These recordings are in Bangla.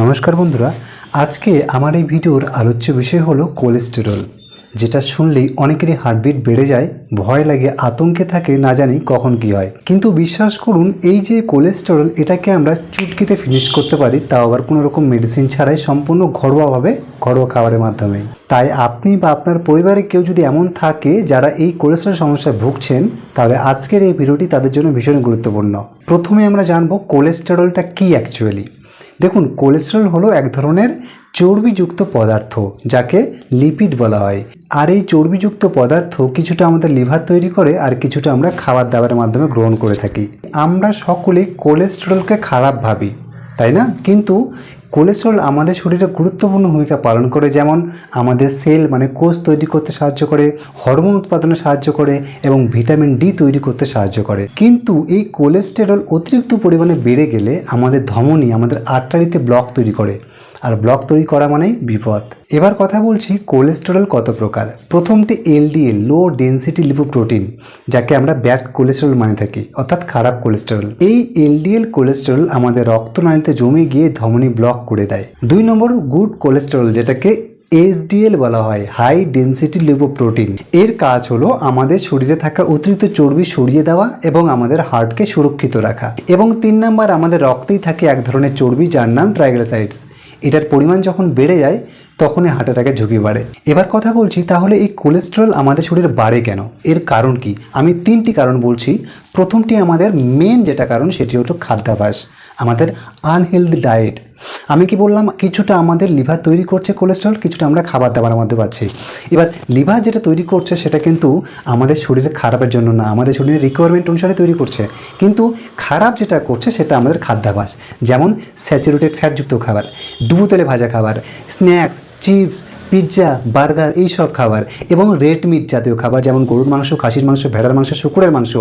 নমস্কার বন্ধুরা, আজকে আমার এই ভিডিওর আলোচ্য বিষয় হলো কোলেস্টেরল, যেটা শুনলেই অনেকেরই হার্টবিট বেড়ে যায়, ভয় লাগে, আতঙ্কে থাকে, না জানি কখন কি হয়। কিন্তু বিশ্বাস করুন, এই যে কোলেস্টেরল, এটাকে আমরা চুটকিতে ফিনিশ করতে পারি, তাও আবার কোনো রকম মেডিসিন ছাড়াই, সম্পূর্ণ ঘরোয়াভাবে, ঘরোয়া খাবারের মাধ্যমে। তাই আপনি বা আপনার পরিবারে কেউ যদি এমন থাকে যারা এই কোলেস্টেরল সমস্যায় ভুগছেন, তাহলে আজকের এই ভিডিওটি তাদের জন্য ভীষণ গুরুত্বপূর্ণ। প্রথমে আমরা জানবো কোলেস্টেরলটা কি অ্যাকচুয়ালি। দেখুন, কোলেস্টেরল হলো এক ধরনের চর্বিযুক্ত পদার্থ, যাকে লিপিড বলা হয়। আর এই চর্বিযুক্ত পদার্থ কিছুটা আমাদের লিভার তৈরি করে, আর কিছুটা আমরা খাবার দাবারের মাধ্যমে গ্রহণ করে থাকি। আমরা সকলেই কোলেস্টেরলকে খারাপ ভাবি, তাই না? কিন্তু কোলেস্টেরল আমাদের শরীরে গুরুত্বপূর্ণ ভূমিকা পালন করে। যেমন আমাদের সেল মানে কোষ তৈরি করতে সাহায্য করে, হরমোন উৎপাদনে সাহায্য করে এবং ভিটামিন ডি তৈরি করতে সাহায্য করে। কিন্তু এই কোলেস্টেরল অতিরিক্ত পরিমাণে বেড়ে গেলে আমাদের ধমনী, আমাদের আর্টারিতে ব্লক তৈরি করে, আর ব্লক তৈরি করা মানেই বিপদ। এবার কথা বলছি কোলেস্টেরল কত প্রকার। প্রথমটি এলডিএল, লো ডেনসিটি লিপোপ্রোটিন, যাকে আমরা ব্যাড কোলেস্টেরল মানে থাকি, অর্থাৎ খারাপ কোলেস্টেরল। এই এলডিএল কোলেস্টেরল আমাদের রক্তনালীতে জমে গিয়ে ধমনী ব্লক করে দেয়। 2 নম্বর গুড কোলেস্টেরল, যেটাকে এইচডিএল বলা হয়, হাই ডেনসিটি লিপোপ্রোটিন। এর কাজ হলো আমাদের শরীরে থাকা অতিরিক্ত চর্বি সরিয়ে দেওয়া এবং আমাদের হার্টকে সুরক্ষিত রাখা। এবং 3 নম্বর, আমাদের রক্তেই থাকে এক ধরনের চর্বি যার নাম ট্রাইগ্লিসারাইডস। এটার পরিমাণ যখন বেড়ে যায় তখনই হার্ট অ্যাটাকের ঝুঁকি বাড়ে। এবার কথা বলছি, তাহলে এই কোলেস্টেরল আমাদের শরীরে বাড়ে কেন? এর কারণ কি? আমি 3টি কারণ বলছি। প্রথমটি, আমাদের মেন যেটা কারণ, সেটি হলো খাদ্যাভ্যাস, আমাদের আনহেলদি ডায়েট। আমি কি বললাম, কিছুটা আমাদের লিভার তৈরি করছে কোলেস্টেরল, কিছুটা আমরা খাবার দাবার মধ্যে পাচ্ছি। এবার লিভার যেটা তৈরি করছে সেটা কিন্তু আমাদের শরীরে খারাপের জন্য না, আমাদের শরীরের রিকোয়ারমেন্ট অনুসারে তৈরি করছে। কিন্তু খারাপ যেটা করছে সেটা আমাদের খাদ্যাভ্যাস, যেমন স্যাচুরেটেড ফ্যাটযুক্ত খাবার, ডুবো তেলে ভাজা খাবার, স্ন্যাক্স, চিপস, পিৎজা, বার্গার, এইসব খাবার, এবং রেড মিট জাতীয় খাবার, যেমন গরুর মাংস, খাসির মাংস, ভেড়ার মাংস, শূকরের মাংস।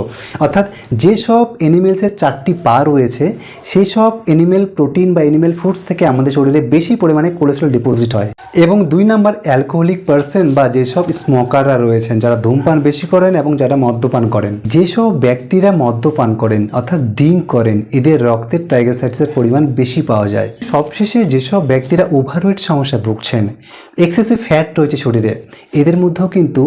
অর্থাৎ যেসব অ্যানিমেলসের 4টি পা রয়েছে, সেই সব অ্যানিমেল প্রোটিন বা অ্যানিমেল ফুডস থেকে আমাদের শরীরে বেশি পরিমাণে কোলেস্টেরল ডিপোজিট হয়। এবং 2 নম্বর, অ্যালকোহলিক পার্সন বা যেসব স্মোকাররা রয়েছেন, যারা ধূমপান বেশি করেন এবং যারা মদ্যপান করেন। যেসব ব্যক্তিরা মদ্যপান করেন অর্থাৎ ড্রিঙ্ক করেন, এদের রক্তের ট্রাইগ্লিসারাইডসের পরিমাণ বেশি পাওয়া যায়। সবশেষে, যেসব ব্যক্তিরা ওভারওয়েট সমস্যায় ভুগছেন, এক্সেসিভ ফ্যাট রয়েছে শরীরে, এদের মধ্যেও কিন্তু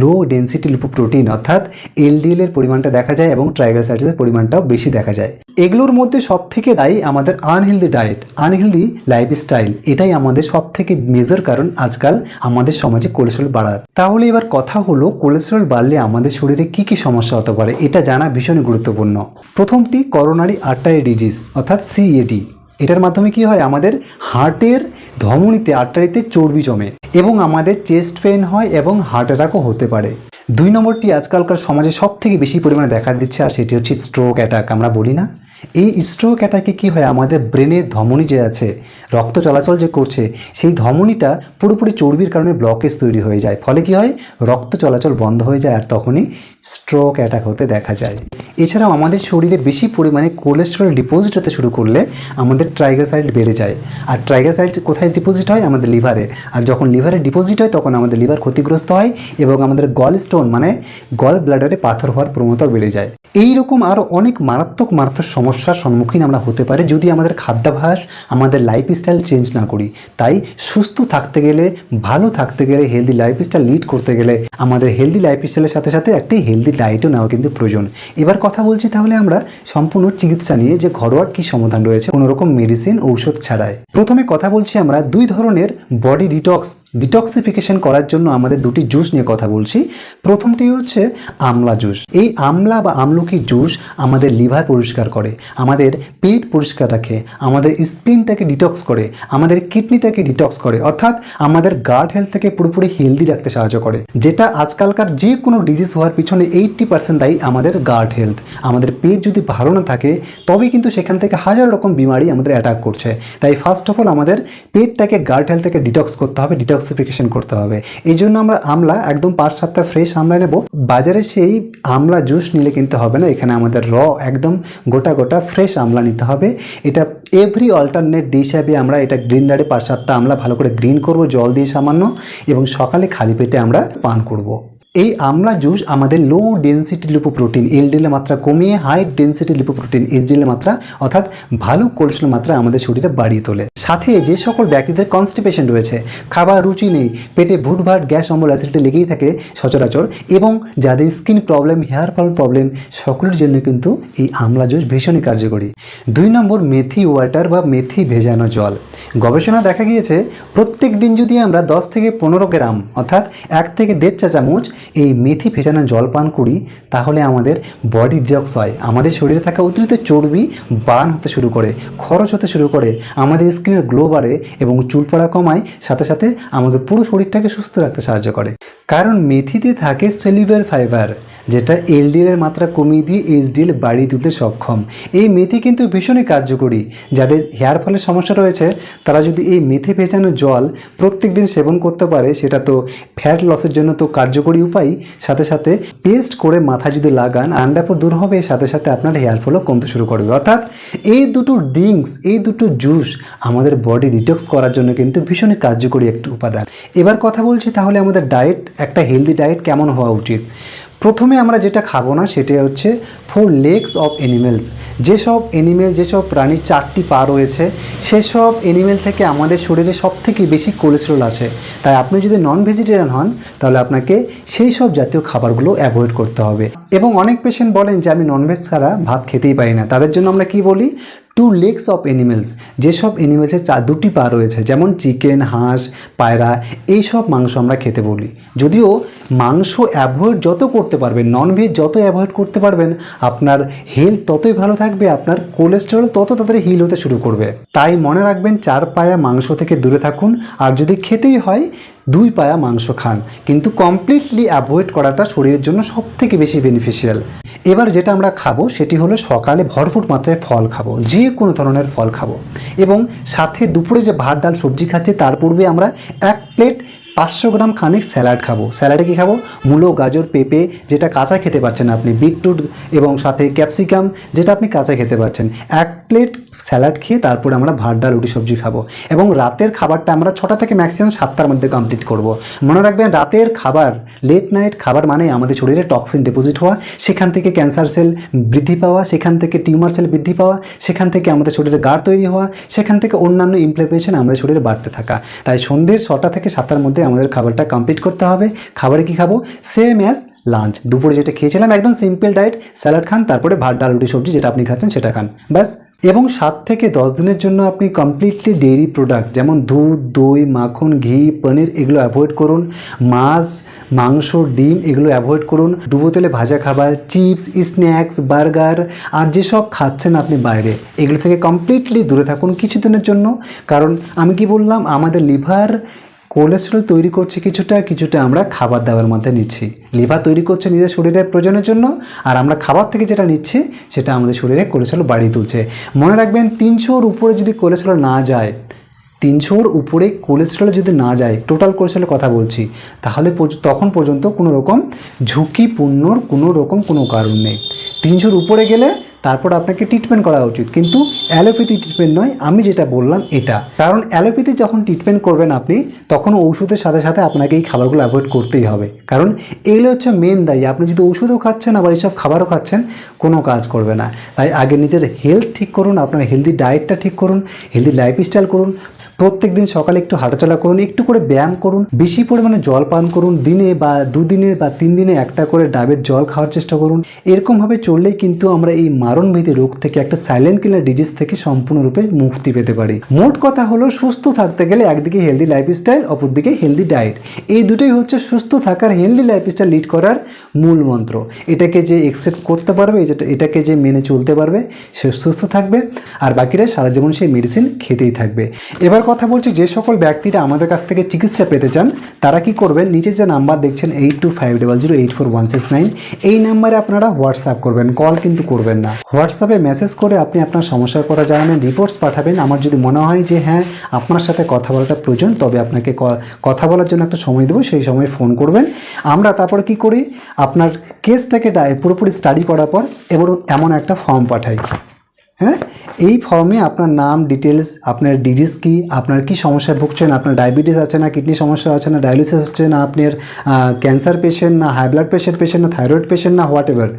লো ডেনসিটি লিপোপ্রোটিন অর্থাৎ এলডিএল এর পরিমাণটা দেখা যায় এবং ট্রাইগ্লিসারাইডসের পরিমাণটাও বেশি দেখা যায়। এগুলোর মধ্যে সব থেকে দায়ী আমাদের আনহেলদি ডায়েট, আনহেলদি লাইফস্টাইল। এটাই আমাদের সব থেকে মেজর কারণ আজকাল আমাদের সমাজে কোলেস্টেরল বাড়ার। তাহলে এবার কথা হলো, কোলেস্টেরল বাড়লে আমাদের শরীরে কি কি সমস্যা হতে পারে, এটা জানা ভীষণ গুরুত্বপূর্ণ। প্রথমটি করোনারি আর্টারি ডিজিজ অর্থাৎ সিএডি। এটার মাধ্যমে কি হয়, আমাদের হার্টের ধমনীতে, আর্টারিতে চর্বি জমে এবং আমাদের চেস্ট পেইন হয় এবং হার্ট অ্যাটাকও হতে পারে। 2 নম্বরটি আজকালকার সমাজে সব থেকে বেশি পরিমাণে দেখা দিচ্ছে, আর সেটি হচ্ছে স্ট্রোক অ্যাটাক। আমরা বলি না, এই স্ট্রোক অ্যাটাকে কি হয়, আমাদের ব্রেনের ধমনী যে আছে, রক্ত চলাচল যে করছে, সেই ধমনীটা পুরোপুরি চর্বির কারণে ব্লকেজ তৈরি হয়ে যায়। ফলে কি হয়, রক্ত চলাচল বন্ধ হয়ে যায়, আর তখনই স্ট্রোক অ্যাটাক হতে দেখা যায়। এছাড়াও আমাদের শরীরে বেশি পরিমাণে কোলেস্টেরল ডিপোজিট হতে শুরু করলে আমাদের ট্রাইগ্লিসারাইড বেড়ে যায়। আর ট্রাইগ্লিসারাইড কোথায় ডিপোজিট হয়? আমাদের লিভারে। আর যখন লিভারে ডিপোজিট হয় তখন আমাদের লিভার ক্ষতিগ্রস্ত হয় এবং আমাদের গল স্টোন মানে গল ব্লাডারে পাথর হওয়ার প্রবণতা বেড়ে যায়। এইরকম আরও অনেক মারাত্মক সমস্যার সম্মুখীন আমরা হতে পারি যদি আমাদের খাদ্যাভ্যাস, আমাদের লাইফস্টাইল চেঞ্জ না করি। তাই সুস্থ থাকতে গেলে, ভালো থাকতে গেলে, হেলদি লাইফস্টাইল লিড করতে গেলে আমাদের হেলদি লাইফস্টাইলের সাথে সাথে একটি হেলদি ডায়েটও নেওয়া কিন্তু প্রয়োজন। এবার কথা বলছি তাহলে আমরা সম্পূর্ণ চিকিৎসা নিয়ে, যে ঘরোয়া কি সমাধান রয়েছে কোনো রকম মেডিসিন, ঔষধ ছাড়াই। প্রথমে কথা বলছি আমরা 2 ধরনের বডি ডিটক্সিফিকেশন করার জন্য আমাদের 2টি জুস নিয়ে কথা বলছি। প্রথমটি হচ্ছে আমলা জুস। এই আমলা বা আমলকি জুস আমাদের লিভার পরিষ্কার করে, আমাদের পেট পরিষ্কার রাখে, আমাদের স্প্লিনটাকে ডিটক্স করে, আমাদের কিডনিটাকে ডিটক্স করে, অর্থাৎ আমাদের গাট হেলথ থেকে পুরোপুরি হেলদি রাখতে সাহায্য করে। যেটা আজকালকার যে কোনো ডিজিজ হওয়ার পিছনে 80% দায়ী আমাদের গাট হেলথ। আমাদের পেট যদি ভালো না থাকে তবে কিন্তু সেখান থেকে হাজার রকম বিমারি আমাদের অ্যাটাক করছে। তাই ফার্স্ট অফ অল আমাদের পেটটাকে গাট হেলথ থেকে ডিটক্স করতে হবে, ডিটক্সিফিকেশন করতে হবে। এই জন্য আমরা আমলা একদম 5-7টা ফ্রেশ আমলা নেব। বাজারে সেই আমলা জুস নিলে কিনতে হবে না, এখানে আমাদের একদম গোটা গোটা ফ্রেশ আমলা নিতে হবে। এটা এভরি অল্টারনেট ডে হিসাবে আমরা এটা গ্রিন্ডারে 5-7টা আমলা ভালো করে গ্রিন করব জল দিয়ে সামান্য, এবং সকালে খালি পেটে আমরা পান করব। এই আমলা জুস আমাদের লো ডেন্সিটি লিপোপ্রোটিন এলডিএল এর মাত্রা কমিয়ে হাই ডেন্সিটি লিপোপ্রোটিন এইচডিএল এর মাত্রা অর্থাৎ ভালো কোলেস্টেরল মাত্রা আমাদের শরীরে বাড়িয়ে তোলে। সাথে যে সকল ব্যক্তিদের কনস্টিপেশন রয়েছে, খাবার রুচি নেই, পেটে ভুটভাট গ্যাস অম্বল অ্যাসিডিটি লেগেই থাকে সচরাচর, এবং যাদের skin problem, hair fall problem, সকলের জন্য কিন্তু এই আমলা জুস ভীষণই কার্যকরী। 2 নম্বর মেথি ওয়াটার বা মেথি ভেজানো জল। গবেষণা দেখা গিয়েছে প্রত্যেক দিন যদি আমরা 10 থেকে 15 গ্রাম অর্থাৎ 1 থেকে 1.5 চা চামচ এই মেথি ভেজানো জল পান করি, তাহলে আমাদের বডি ডিটক্স হয়, আমাদের শরীরে থাকা অতিরিক্ত চর্বি বার্ন হতে শুরু করে, খরচ হতে শুরু করে, আমাদের স্কিনের গ্লো বাড়ে এবং চুল পড়া কমায়, সাথে সাথে আমাদের পুরো শরীরটাকে সুস্থ রাখতে সাহায্য করে। কারণ মেথিতে থাকে সেলুলার ফাইবার, যেটা এলডিএল এর মাত্রা কমিয়ে দিয়ে এইচডিএল বাড়িয়ে তুলতে সক্ষম। এই মেথি কিন্তু ভীষণই কার্যকরী। যাদের হেয়ার ফলের সমস্যা রয়েছে তারা যদি এই মেথি ভেজানো জল প্রত্যেক দিন সেবন করতে পারে, সেটা তো ফ্যাট লসের জন্য তো কার্যকরী উপায়। সাথে সাথে পেস্ট করে মাথা যদি লাগান আন্ডারপর দূর হবে, সাথে সাথে আপনার হেয়ার ফলও কমতে শুরু করবে। অর্থাৎ এই দুটো ড্রিঙ্কস, এই দুটো জুস আমাদের বডি ডিটক্স করার জন্য কিন্তু ভীষণই কার্যকরী একটা উপাদান। এবার কথা বলছি তাহলে আমাদের ডায়েট, একটা হেলদি ডায়েট কেমন হওয়া উচিত। প্রথমে আমরা যেটা খাবো না সেটা হচ্ছে 4 legs অফ অ্যানিমেলস। যেসব প্রাণীর 4টি পা রয়েছে সেসব অ্যানিমেল থেকে আমাদের শরীরে সবথেকে বেশি কোলেস্টেরল আসে। তাই আপনি যদি নন ভেজিটেরিয়ান হন তাহলে আপনাকে সেই সব জাতীয় খাবারগুলো অ্যাভয়েড করতে হবে। এবং অনেক পেশেন্ট বলেন যে আমি ননভেজ ছাড়া ভাত খেতেই পারি না, তাদের জন্য আমরা কি বলি 2 legs অফ অ্যানিমেলস। যেসব অ্যানিমেলসের 2টি পা রয়েছে, যেমন চিকেন, হাঁস, পায়রা, এইসব মাংস আমরা খেতে বলি। যদিও মাংস অ্যাভয়েড যত করতে পারবেন, ননভেজ যত অ্যাভয়েড করতে পারবেন, আপনার হেলথ ততই ভালো থাকবে, আপনার কোলেস্টেরল তত তাড়াতাড়ি হিল হতে শুরু করবে। তাই মনে রাখবেন 4 পায়া মাংস থেকে দূরে থাকুন, আর যদি খেতেই হয় 2 পায়া মাংস খান, কিন্তু কমপ্লিটলি অ্যাভয়েড করাটা শরীরের জন্য সবথেকে বেশি বেনিফিশিয়াল। এবার যেটা আমরা খাবো সেটি হলো সকালে ভরপুর মাত্রায় ফল খাবো, যে কোনো ধরনের ফল খাবো, এবং সাথে দুপুরে যে ভাত ডাল সবজি খাচ্ছি তার পূর্বে আমরা 1 প্লেট 500 গ্রাম খানিক স্যালাড খাবো। স্যালাডে কী খাবো, মূলো, গাজর, পেঁপে, যেটা কাঁচা খেতে পারছেন আপনি, বিটরুট এবং সাথে ক্যাপসিকাম, যেটা আপনি কাঁচা খেতে পারছেন। 1 প্লেট স্যালাড খেয়ে তারপর আমরা ভাত ডাল রুটি সবজি খাবো, এবং রাতের খাবারটা আমরা 6টা থেকে ম্যাক্সিমাম 7টার মধ্যে কমপ্লিট করব। মনে রাখবেন রাতের খাবার, লেট নাইট খাবার মানে আমাদের শরীরে টক্সিন ডিপোজিট হওয়া, সেখান থেকে ক্যান্সার সেল বৃদ্ধি পাওয়া, সেখান থেকে টিউমার সেল বৃদ্ধি পাওয়া, সেখান থেকে আমাদের শরীরে গাঢ় তৈরি হওয়া, সেখান থেকে অন্যান্য ইনফ্লামেশন আমাদের শরীরে বাড়তে থাকা। তাই সন্ধ্যে 6টা থেকে 7টার মধ্যে আমাদের খাবারটা কমপ্লিট করতে হবে। খাবারে কি খাবো, সেম অ্যাজ লাঞ্চ, দুপুরে যেটা খেয়েছিলাম একদম সিম্পল ডায়েট, স্যালাড খান, তারপরে ভাত ডাল রুটি সবজি যেটা আপনি খাচ্ছেন সেটা খান, ব্যাস। এবং 7 থেকে 10 দিনের জন্য আপনি কমপ্লিটলি ডেইরি প্রোডাক্ট যেমন দুধ, দই, মাখন, ঘি, পনির এগুলো অ্যাভয়েড করুন। মাছ, মাংস, ডিম এগুলো অ্যাভয়েড করুন। ডুবো তেলে ভাজা খাবার, চিপস, স্ন্যাক্স, বার্গার আর যেসব খাচ্ছেন আপনি বাইরে, এগুলো থেকে কমপ্লিটলি দূরে থাকুন কিছুদিনের জন্য। কারণ আমি কি বললাম, আমাদের লিভার কোলেস্টেরল তৈরি করছে কিছুটা আমরা খাবার দাবার মধ্যে নিচ্ছি। লিভার তৈরি করছে নিজের শরীরের প্রয়োজনের জন্য, আর আমরা খাবার থেকে যেটা নিচ্ছি সেটা আমাদের শরীরে কোলেস্টেরল বাড়িয়ে তুলছে। মনে রাখবেন 300-র উপরে যদি কোলেস্টেরল না যায়, 300-র উপরে কোলেস্টেরল যদি না যায়, টোটাল কোলেস্টেরলের কথা বলছি, তাহলে তখন পর্যন্ত কোনো রকম ঝুঁকিপূর্ণর কোনো কারণ নেই। 300-র উপরে গেলে তারপর আপনাকে ট্রিটমেন্ট করা উচিত, কিন্তু অ্যালোপ্যাথি ট্রিটমেন্ট নয়। আমি যেটা বললাম এটা, কারণ অ্যালোপ্যাথি যখন ট্রিটমেন্ট করবেন আপনি, তখন ওষুধের সাথে সাথে আপনাকে এই খাবারগুলো অ্যাভয়েড করতেই হবে, কারণ এগুলো হচ্ছে মেন দায়ী। আপনি যদি ওষুধও খাচ্ছেন আবার এইসব খাবারও খাচ্ছেন, কোনো কাজ করবে না। তাই আগে নিজের হেলথ ঠিক করুন, আপনার হেলদি ডায়েটটা ঠিক করুন, হেলদি লাইফস্টাইল করুন। প্রত্যেক দিন সকালে একটু হাঁটাচলা করুন, একটু করে ব্যায়াম করুন, বেশি পরিমাণে জল পান করুন, দিনে বা 2 দিনে বা 3 দিনে একটা করে ডাবের জল খাওয়ার চেষ্টা করুন। এরকমভাবে চললেই কিন্তু আমরা এই মারণভেদী রোগ থেকে, একটা সাইলেন্ট কিলার ডিজিজ থেকে সম্পূর্ণরূপে মুক্তি পেতে পারি। মোট কথা হলো, সুস্থ থাকতে গেলে একদিকে হেলদি লাইফস্টাইল, অপরদিকে হেলদি ডায়েট, এই দুটোই হচ্ছে সুস্থ থাকার, হেলদি লাইফস্টাইল লিড করার মূল মন্ত্র। এটাকে যে অ্যাকসেপ্ট করতে পারবে, এটাকে যে মেনে চলতে পারবে, সে সুস্থ থাকবে, আর বাকিরা সারা জীবন সেই মেডিসিন খেতেই থাকবে। এবার কথা বলছি, যে সকল ব্যক্তিরা আমাদের কাছ থেকে চিকিৎসা পেতে চান তারা কি করবেন, নিচে যে নাম্বার দেখছেন 8250084169, এই নাম্বারে আপনারা হোয়াটসঅ্যাপ করবেন, কল কিন্তু করবেন না। হোয়াটসঅ্যাপে মেসেজ করে আপনি আপনার সমস্যার কথা জানাবেন, রিপোর্টস পাঠাবেন। আমার যদি মনে হয় যে হ্যাঁ আপনার সাথে কথা বলাটা প্রয়োজন, তবে আপনাকে কথা বলার জন্য একটা সময় দেবো, সেই সময় ফোন করবেন। আমরা তারপর কি করি, আপনার কেসটাকে পুরোপুরি স্টাডি করার পর এমন একটা ফর্ম পাঠাই। হ্যাঁ, এই ফর্মে আপনার নাম, ডিটেলস, আপনার ডিজিজ কি, আপনার কি সমস্যায় ভুগছেন, আপনার ডায়াবেটিস আছে না, কিডনি সমস্যা আছে না, ডায়ালিসিস হচ্ছে না, আপনার ক্যান্সার পেশেন্ট না, হাই ব্লাড প্রেশার পেশেন্ট না, থাইরয়েড পেশেন্ট না, হোয়াট এভার,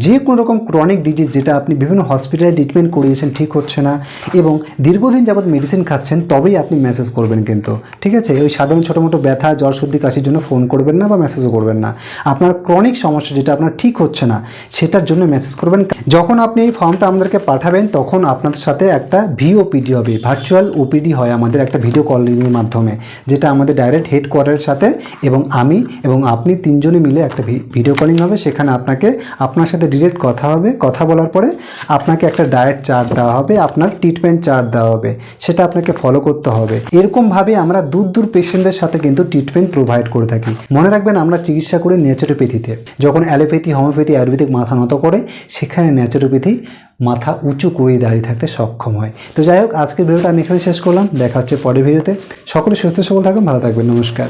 যে কোনো রকম ক্রনিক ডিজিজ যেটা আপনি বিভিন্ন হসপিটালে ট্রিটমেন্ট করিয়েছেন ঠিক হচ্ছে না এবং দীর্ঘদিন যাবত মেডিসিন খাচ্ছেন, তবেই আপনি মেসেজ করবেন কিন্তু, ঠিক আছে? ওই সাধারণ ছোটো মোটো ব্যথা, জ্বর, সর্দি, কাশির জন্য ফোন করবেন না বা মেসেজও করবেন না। আপনার ক্রনিক সমস্যা যেটা আপনার ঠিক হচ্ছে না সেটার জন্য মেসেজ করবেন। যখন আপনি এই ফর্মটা আমাদেরকে পাঠাবেন তখন আপনাদের সাথে একটা ভিওপিডি হবে, ভার্চুয়াল ওপিডি হয় আমাদের একটা ভিডিও কলিংয়ের মাধ্যমে, যেটা আমাদের ডাইরেক্ট হেডকোয়ার্টারের সাথে এবং আমি এবং আপনি তিনজনে মিলে একটা ভিডিও কলিং হবে। সেখানে আপনার সাথে ডিরেক্ট কথা হবে, কথা বলার পরে আপনাকে একটা ডায়েট চার্ট দেওয়া হবে, আপনার ট্রিটমেন্ট চার্ট দেওয়া হবে, সেটা আপনাকে ফলো করতে হবে। এরকমভাবে আমরা দূর দূর পেশেন্টদের সাথে কিন্তু ট্রিটমেন্ট প্রোভাইড করে থাকি। মনে রাখবেন, আমরা চিকিৎসা করি ন্যাচুরোপ্যাথিতে। যখন অ্যালোপ্যাথি, হোমিওপ্যাথি, আয়ুর্বেদিক মাথা নত করে, সেখানে ন্যাচুরোপ্যাথি মাথা উঁচু করে দাঁড়িয়ে থাকতে সক্ষম হয়। তো যাই হোক, আজকের ভিডিওটা আমি এখানে শেষ করলাম। দেখা হচ্ছে পরের ভিডিওতে। সকলে সুস্থ সবল থাকুন, ভালো থাকবেন। নমস্কার।